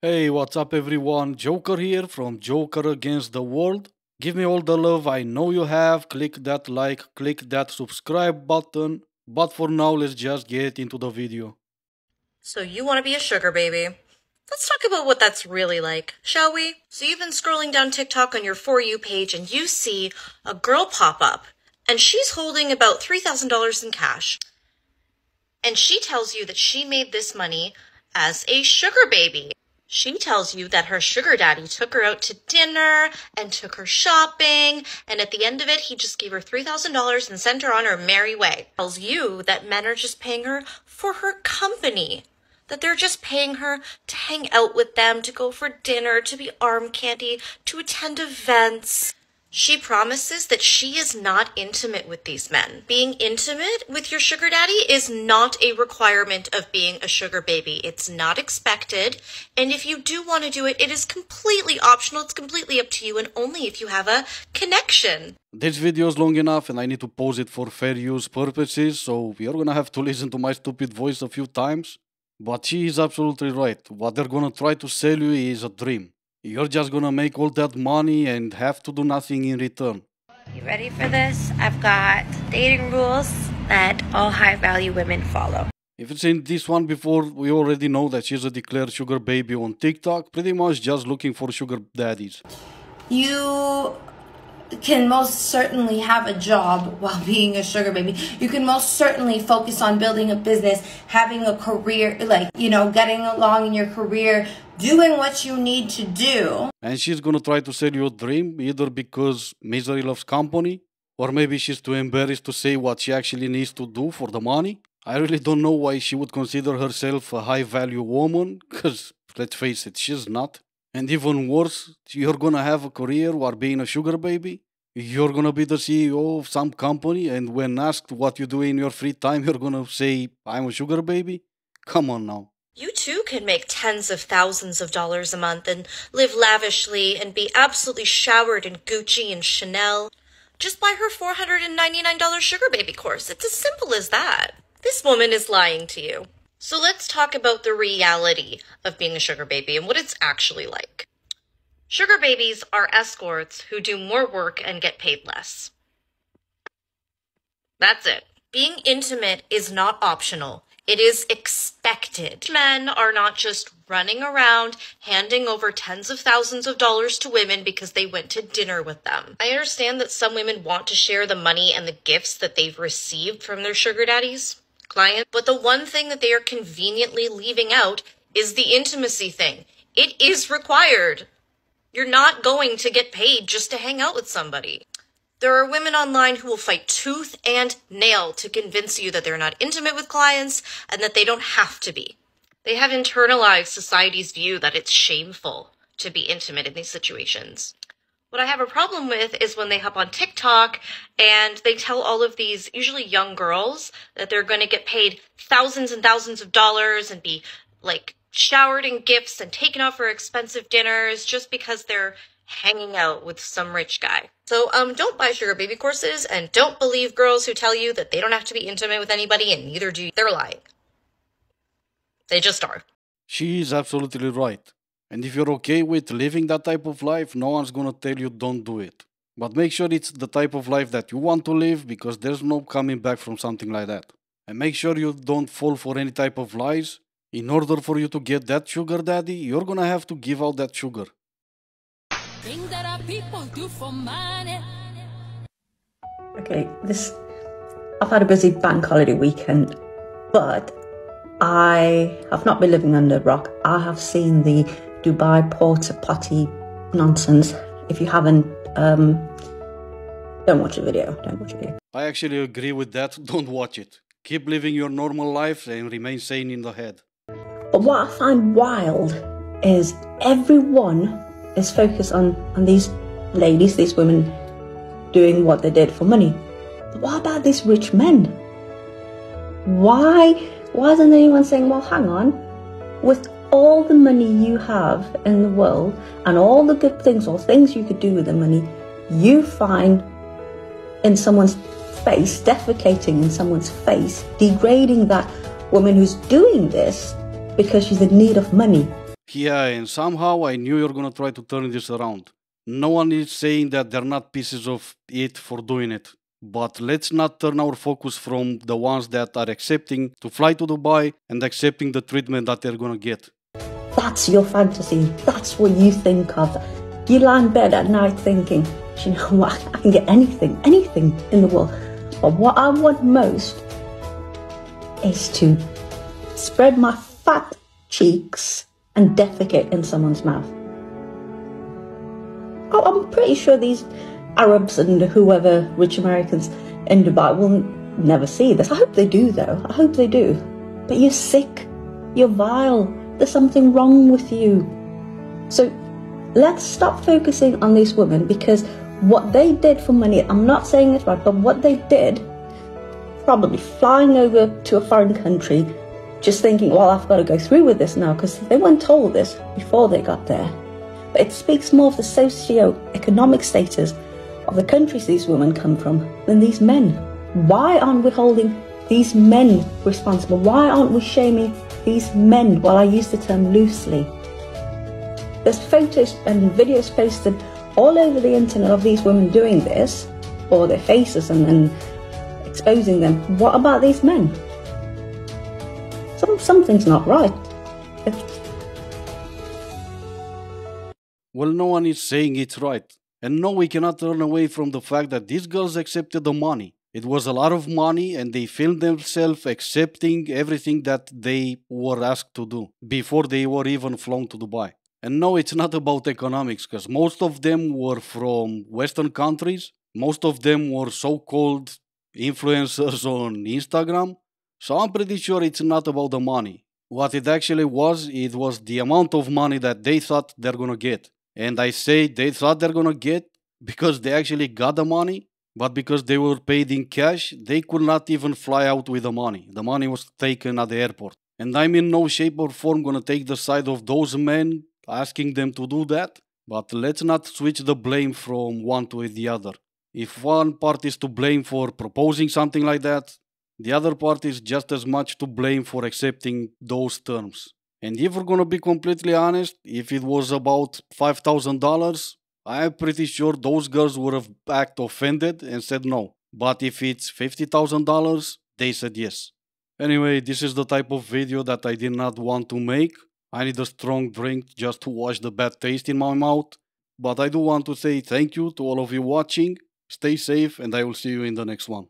Hey, what's up everyone? Joker here from Joker Against the World. Give me all the love I know you have. Click that like, click that subscribe button. But for now, let's just get into the video. So you want to be a sugar baby. Let's talk about what that's really like, shall we? So you've been scrolling down TikTok on your For You page and you see a girl pop up and she's holding about $3,000 in cash. And she tells you that she made this money as a sugar baby. She tells you that her sugar daddy took her out to dinner and took her shopping, and at the end of it, he just gave her $3,000 and sent her on her merry way. Tells you that men are just paying her for her company, that they're just paying her to hang out with them, to go for dinner, to be arm candy, to attend events. She promises that she is not intimate with these men. Being intimate with your sugar daddy is not a requirement of being a sugar baby. It's not expected. And if you do want to do it, it is completely optional. It's completely up to you and only if you have a connection. This video is long enough and I need to pause it for fair use purposes, so you're gonna have to listen to my stupid voice a few times. But she is absolutely right. What they're gonna try to sell you is a dream. You're just gonna make all that money and have to do nothing in return. You ready for this? I've got dating rules that all high-value women follow. If you've seen this one before, we already know that she's a declared sugar baby on TikTok, pretty much just looking for sugar daddies. You can most certainly have a job while being a sugar baby. You can most certainly focus on building a business, having a career, getting along in your career, doing what you need to do. And she's gonna try to sell you a dream, either because misery loves company, or maybe she's too embarrassed to say what she actually needs to do for the money. I really don't know why she would consider herself a high-value woman, because, let's face it, she's not. And even worse, you're gonna have a career while being a sugar baby. You're gonna be the CEO of some company, and when asked what you do in your free time, you're gonna say, I'm a sugar baby? Come on now. You too can make tens of thousands of dollars a month and live lavishly and be absolutely showered in Gucci and Chanel. Just buy her $499 sugar baby course. It's as simple as that. This woman is lying to you. So let's talk about the reality of being a sugar baby and what it's actually like. Sugar babies are escorts who do more work and get paid less. That's it. Being intimate is not optional. It is expected. Men are not just running around handing over tens of thousands of dollars to women because they went to dinner with them. I understand that some women want to share the money and the gifts that they've received from their sugar daddies, client, but the one thing that they are conveniently leaving out is the intimacy thing. It is required. You're not going to get paid just to hang out with somebody. There are women online who will fight tooth and nail to convince you that they're not intimate with clients and that they don't have to be. They have internalized society's view that it's shameful to be intimate in these situations. What I have a problem with is when they hop on TikTok and they tell all of these, usually young girls, that they're going to get paid thousands and thousands of dollars and be like showered in gifts and taken out for expensive dinners just because they're hanging out with some rich guy. So don't buy sugar baby courses and don't believe girls who tell you that they don't have to be intimate with anybody, and neither do you. They're lying. They just are. She is absolutely right. And if you're okay with living that type of life, no one's gonna tell you don't do it. But make sure it's the type of life that you want to live, because there's no coming back from something like that. And make sure you don't fall for any type of lies. In order for you to get that sugar daddy, you're gonna have to give out that sugar. Things that our people do for money. Okay, I've had a busy bank holiday weekend, but I have not been living under a rock. I have seen the Dubai porta potty nonsense. If you haven't, don't watch the video. Don't watch the video. I actually agree with that. Don't watch it. Keep living your normal life and remain sane in the head. But what I find wild is everyone is focused on these ladies, these women doing what they did for money. But what about these rich men? Why isn't anyone saying, well, hang on, with all the money you have in the world and all the good things or things you could do with the money, you find in someone's face, defecating in someone's face, degrading that woman who's doing this because she's in need of money. Yeah, and somehow I knew you're gonna try to turn this around. No one is saying that they're not pieces of it for doing it. But let's not turn our focus from the ones that are accepting to fly to Dubai and accepting the treatment that they're gonna get. That's your fantasy. That's what you think of. You lie in bed at night thinking, "Do you know what? I can get anything in the world." But what I want most is to spread my fat cheeks and defecate in someone's mouth. Oh, I'm pretty sure these Arabs and whoever, rich Americans in Dubai, will never see this. I hope they do, though. I hope they do. But you're sick. You're vile. There's something wrong with you. So let's stop focusing on these women, because what they did for money, I'm not saying it's right, but what they did, probably flying over to a foreign country, just thinking, well, I've got to go through with this now, because they weren't told this before they got there. But it speaks more of the socio-economic status of the countries these women come from than these men. Why aren't we holding these men responsible? Why aren't we shaming these men? Well, I use the term loosely. There's photos and videos posted all over the internet of these women doing this, or their faces and exposing them. What about these men? Something's not right. Well, no one is saying it's right. And no, we cannot turn away from the fact that these girls accepted the money. It was a lot of money, and they filmed themselves accepting everything that they were asked to do before they were even flown to Dubai. And no, it's not about economics, because most of them were from Western countries. Most of them were so-called influencers on Instagram. So I'm pretty sure it's not about the money. What it actually was, it was the amount of money that they thought they're gonna get. And I say they thought they're gonna get because they actually got the money, but because they were paid in cash, they could not even fly out with the money. The money was taken at the airport. And I'm in no shape or form gonna take the side of those men asking them to do that. But let's not switch the blame from one to the other. If one part is to blame for proposing something like that, the other part is just as much to blame for accepting those terms. And if we're gonna be completely honest, if it was about $5,000, I'm pretty sure those girls would have acted offended and said no. But if it's $50,000, they said yes. Anyway, this is the type of video that I did not want to make. I need a strong drink just to wash the bad taste in my mouth. But I do want to say thank you to all of you watching. Stay safe, and I will see you in the next one.